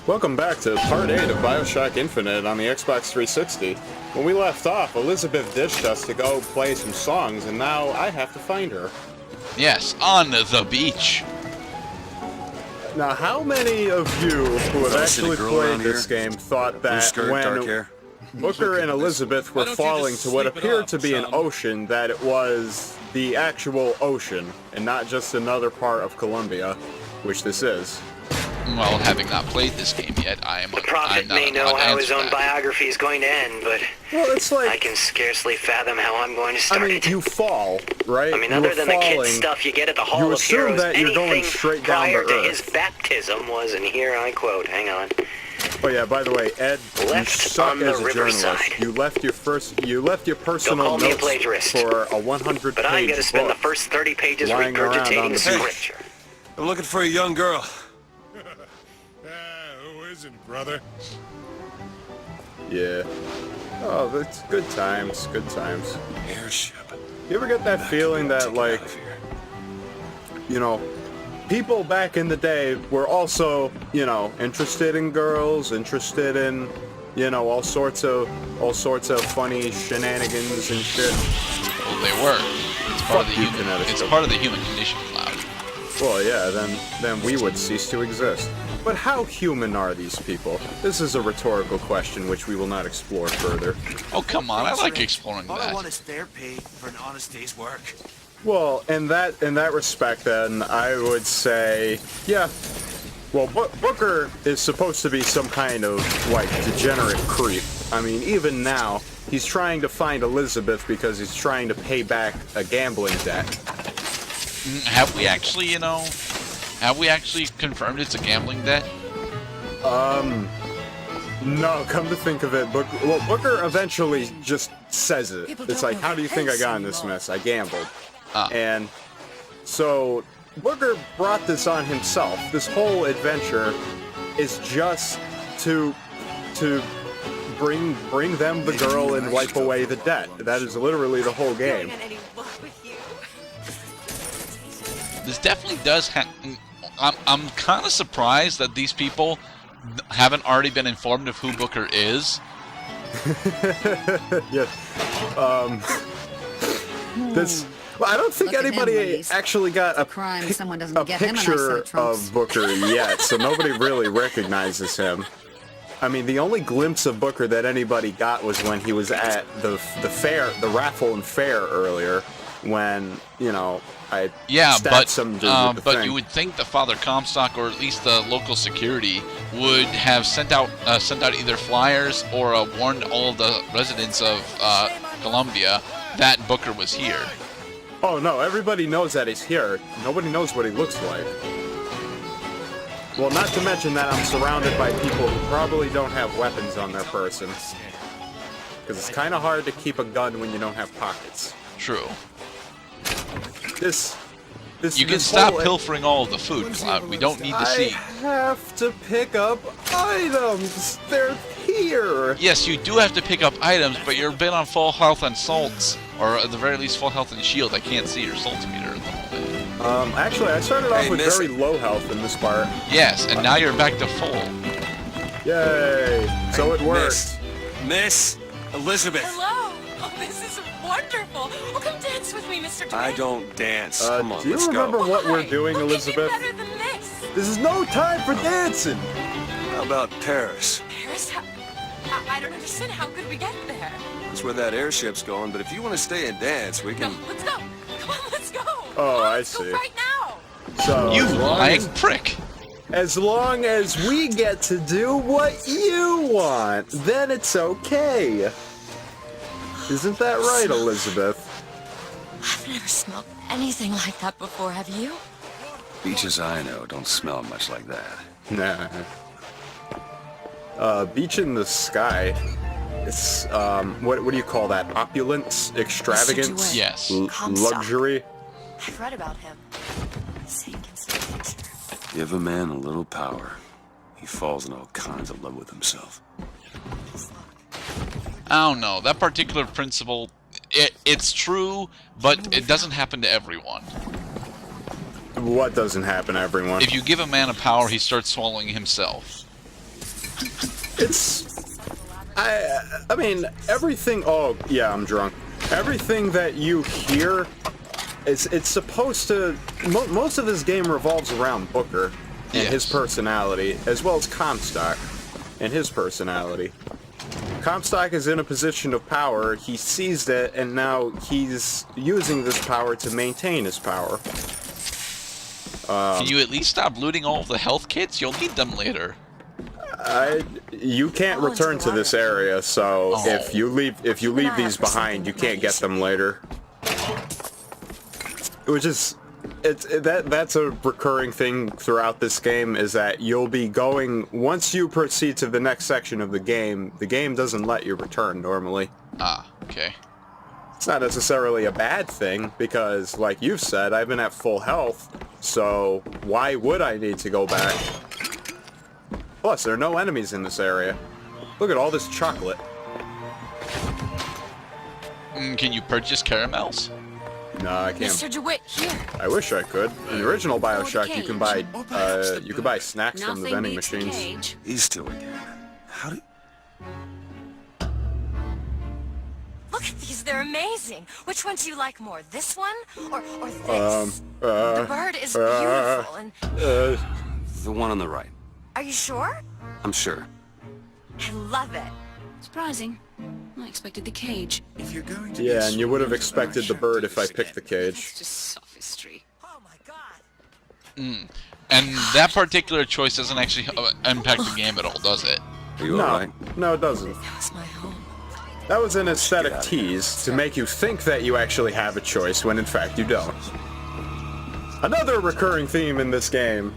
Welcome back to Part 8 of Bioshock Infinite on the Xbox 360. When we left off, Elizabeth dished us to go play some songs, and now I have to find her. Yes, on the beach. Now, how many of you who have actually played this game thought that when Booker and Elizabeth were falling to what appeared to be an ocean, that it was the actual ocean, and not just another part of Columbia, which this is? Well, having not played this game yet, The Prophet may know how his own biography is going to end, but well, it's like, I can scarcely fathom how I'm going to start it. You fall, right? I mean, other than the kid stuff you get at the Hall of Heroes, that you're going straight down prior to to Earth. his baptism was, and here I quote, hang on. Oh yeah, by the way, Ed, you suck as a journalist. You left your personal notes for a 100-page But I'm going to spend the first 30 pages regurgitating scripture. I'm looking for a young girl. Who isn't, brother? Yeah. Oh, that's good times, good times. Airship. You ever get that feeling that, like, you know, people back in the day were also, you know, interested in girls, interested in, you know, all sorts of funny shenanigans and shit. Well, they were. It's part of the human condition, Cloud. Well, yeah, then we would cease to exist. But how human are these people? This is a rhetorical question which we will not explore further. Oh, come on, I like exploring that. All I want is fair pay for an honest day's work. Well, in that respect, then, I would say, yeah. Well, Booker is supposed to be some kind of, like, degenerate creep. I mean, even now, he's trying to find Elizabeth because he's trying to pay back a gambling debt. Have we actually, confirmed it's a gambling debt? No, come to think of it, Booker eventually just says it. It's like, how do you think I got in this mess? I gambled. And so Booker brought this on himself. This whole adventure is just to bring them the girl and wipe away the debt. That is literally the whole game. This definitely does I'm kind of surprised that these people haven't already been informed of who Booker is. Yeah. Well, I don't think anybody actually got a picture of Booker yet, so nobody really recognizes him. I mean, the only glimpse of Booker that anybody got was when he was at the fair, the raffle and fair earlier, when, you know, I stabbed some dude with the but thing. you would think the Father Comstock, or at least the local security, would have sent out either flyers or warned all the residents of Columbia that Booker was here. Oh no, everybody knows that he's here. Nobody knows what he looks like. Well, not to mention that I'm surrounded by people who probably don't have weapons on their person. Because it's kind of hard to keep a gun when you don't have pockets. True. You can stop pilfering all of the food, Cloud. We don't need to see. I have to pick up items. They're here. Yes, you do have to pick up items, but you're a bit on full health and salts, or at the very least full health and shield. I can't see your salts meter at the moment. Actually, I started off with very low health in this part. Yes, and now you're back to full. Yay! So it worked. Miss Elizabeth. Hello. Oh, this is wonderful. Oh, come dance with me, Mr. DeWitt. I don't dance. Come on, do you let's remember go. what we're doing, Elizabeth? Better than this. This is no time for dancing. How about Paris? Paris? I don't understand. How could we get there? That's where that airship's going, but if you want to stay and dance, we can... No, let's go. Come on, let's go. Oh, I Let's see. go right now. So, You lying prick! as long as we get to do what you want, then it's okay. Isn't that right, Elizabeth? I've never smelled anything like that before, have you? Beaches I know don't smell much like that. Nah. Beach in the sky. It's, what do you call that? Opulence? Extravagance? Yes. Luxury? I've read about him. Give a man a little power, he falls in all kinds of love with himself. I don't know. That particular principle, it's true, but it doesn't happen to everyone. What doesn't happen to everyone? If you give a man a power, he starts swallowing himself. I mean, everything... Oh, yeah, I'm drunk. Everything that you hear, it's supposed to... Most of this game revolves around Booker and his personality, as well as Comstock and his personality. Comstock is in a position of power, he seized it, and now he's using this power to maintain his power. Can you at least stop looting all of the health kits? You'll need them later. You can't return to this area, so if you leave these behind, you can't get them later. Which is, that's a recurring thing throughout this game, is that you'll be going, once you proceed to the next section of the game doesn't let you return normally. Ah, okay. It's not necessarily a bad thing, because, like you've said, I've been at full health, so why would I need to go back? Plus, there are no enemies in this area. Look at all this chocolate. Can you purchase caramels? No, I can't. Mr. DeWitt, here. I wish I could. In the original Bioshock, you can buy snacks from the vending machines. He's still again. How did... Look at these, they're amazing. Which one do you like more, this one or this? The bird is beautiful and... The one on the right. Are you sure? I'm sure. I love it. Surprising. I expected the cage. If you're going to Yeah, and you would have expected the bird if I picked the cage. It's just sophistry. Oh my god. And that particular choice doesn't actually impact the game at all, does it? Are you alright? No, it doesn't. That was my home. That was an aesthetic tease to make you think that you actually have a choice when in fact you don't. Another recurring theme in this game.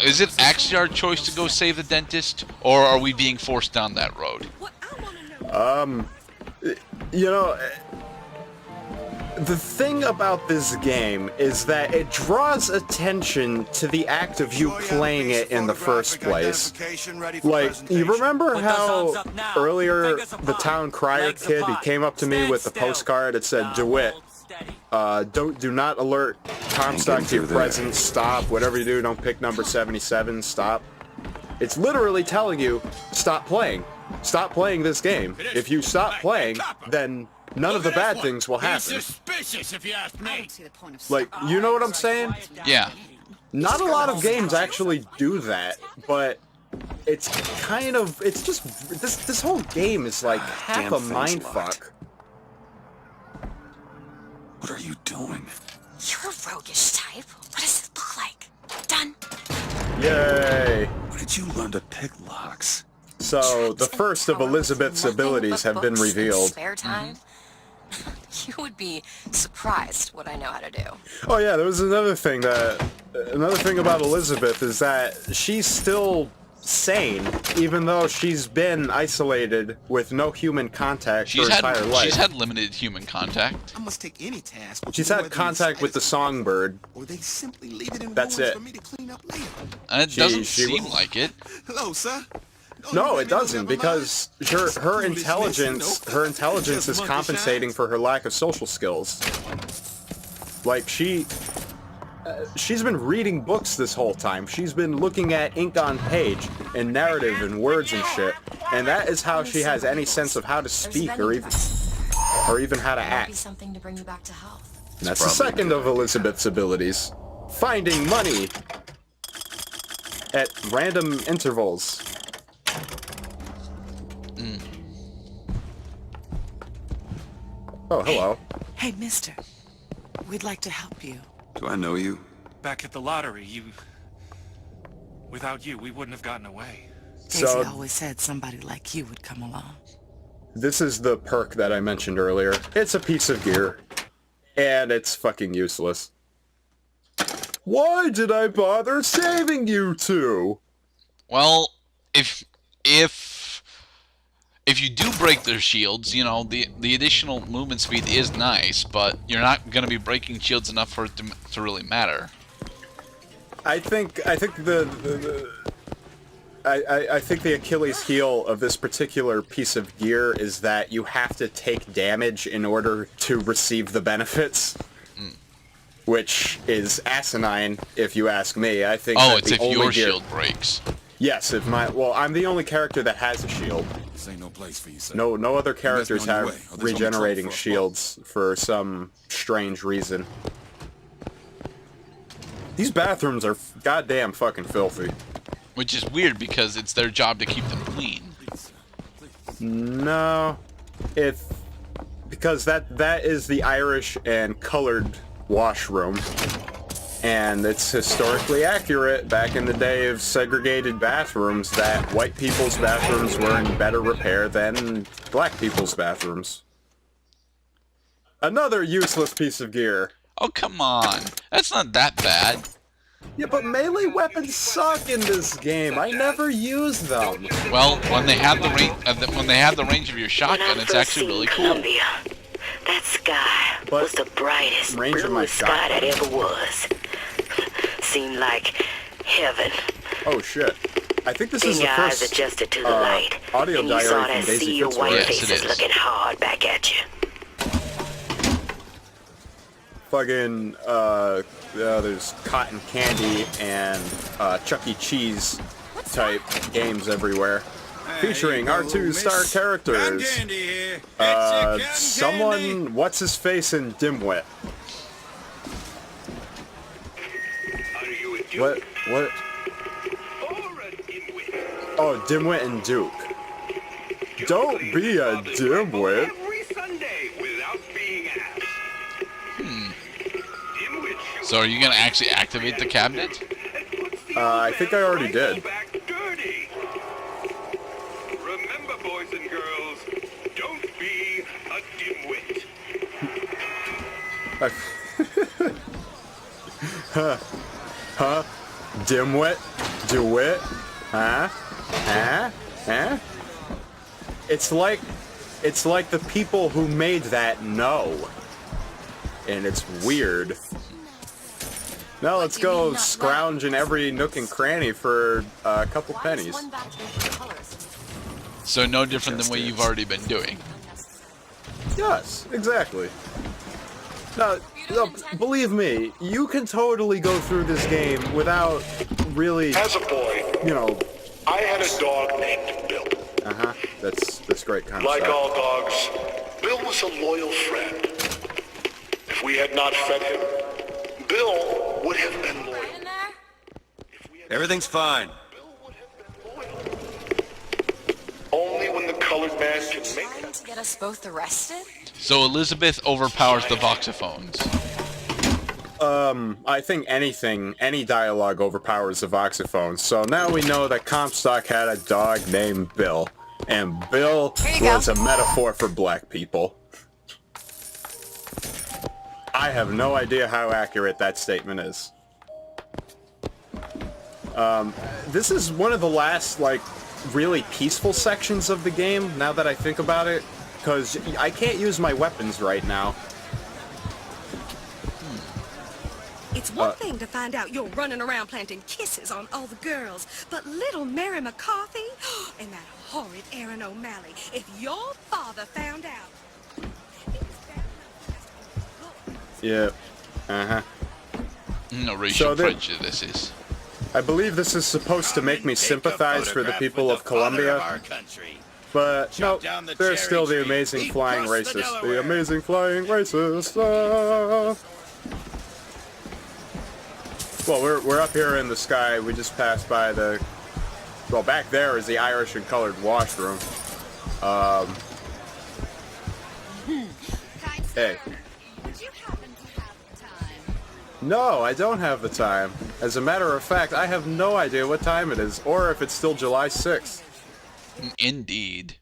Is it actually our choice to go save the dentist, or are we being forced down that road? You know, the thing about this game is that it draws attention to the act of you playing it in the first place. Like, you remember how earlier the town crier kid, he came up to me with a postcard that said, DeWitt, do not alert Comstock to your presence, stop, whatever you do, don't pick number 77, stop. It's literally telling you, stop playing this game. If you stop playing, then none of the bad things will happen. Suspicious, if you ask me. Like, you know what I'm saying? Yeah. Not a lot of games actually do that, but it's kind of, it's just, this whole game is like half a mindfuck. What are you doing? You're a roguish type. What does it look like? Done. Yay! Where did you learn to pick locks? So, the first of Elizabeth's abilities have been revealed. Spare time? You would be surprised what I know how to do. Oh yeah, there was another thing about Elizabeth is that she's still sane, even though she's been isolated with no human contact her entire life. She's had limited human contact. I must take any task. She's had contact with the songbird. Or they simply leave it in That's ruins it. for me to clean up later. And it doesn't seem like it. Hello, sir. No, it doesn't, because her intelligence is compensating for her lack of social skills. Like, she's been reading books this whole time. She's been looking at ink on page and narrative and words and shit. And that is how she has any sense of how to speak or even how to act. Something to bring you back to health. And that's the second of Elizabeth's abilities. Finding money at random intervals. Oh, hello. Hey, mister. We'd like to help you. Do I know you? Back at the lottery, without you, we wouldn't have gotten away. Casey So, always said somebody like you would come along. this is the perk that I mentioned earlier. It's a piece of gear. And it's fucking useless. Why did I bother saving you two? Well, if you do break their shields, you know, the additional movement speed is nice, but you're not going to be breaking shields enough for it to really matter. I think the Achilles heel of this particular piece of gear is that you have to take damage in order to receive the benefits. which is asinine if you ask me. I think. Oh, that it's the if only your gear... shield breaks. Yes, if my I'm the only character that has a shield. This ain't no place for you, sir. No other characters on your have way, or there's only regenerating trouble for us shields for some strange reason. These bathrooms are goddamn fucking filthy. Which is weird because it's their job to keep them clean. No, because that is the Irish and colored washroom, and it's historically accurate. Back in the day of segregated bathrooms, that white people's bathrooms were in better repair than black people's bathrooms. Another useless piece of gear. Oh, come on. That's not that bad. Yeah, but melee weapons suck in this game. I never use them. Well, when they have the range of your shotgun, it's actually really cool. Columbia, that sky was the brightest, Range of my bluest sky that shotgun. ever was. Seemed like heaven. Oh shit. I think this Then is the your eyes first adjusted to the light, audio and you diary saw from that Daisy sea of white Fitzroy. Yes, it faces is. looking hard back at you. Fucking, there's cotton candy and Chuck E. Cheese type games everywhere. Featuring our two star characters. Someone, what's his face in Dimwit? What? Oh, Dimwit and Duke. Don't be a dimwit. So are you going to actually activate the cabinet? I think I already did. Remember, boys and girls, don't be a dimwit. Huh? Dimwit? DeWitt? Huh? It's like the people who made that know. And it's weird. Now let's go scrounge in every nook and cranny for a couple pennies. So no different than what you've already been doing. Yes, exactly. No, believe me, you can totally go through this game without really, As a boy, I had a dog named Bill. That's great kind of Like stuff. all dogs, Bill was a loyal friend. If we had not fed him, Bill would have been loyal. Everything's fine. Bill would have been loyal. Only when the colored man can make Trying that. to get us both arrested? So Elizabeth overpowers the voxophones. I think any dialogue overpowers the voxophone. So now we know that Comstock had a dog named Bill. And Bill was a metaphor for black people. I have no idea how accurate that statement is. This is one of the last, really peaceful sections of the game, now that I think about it. Because I can't use my weapons right now. It's one thing to find out you're running around planting kisses on all the girls, but little Mary McCarthy and that horrid Aaron O'Malley, if your father found out... Yeah. No racial prejudices. I believe this is supposed to make me sympathize for the people of Colombia. But no, they're still the amazing flying racists. The amazing flying racists. Well, we're up here in the sky. We just passed by the... Well, back there is the Irish and colored washroom. Hey. No, I don't have the time. As a matter of fact, I have no idea what time it is, or if it's still July 6th. Indeed.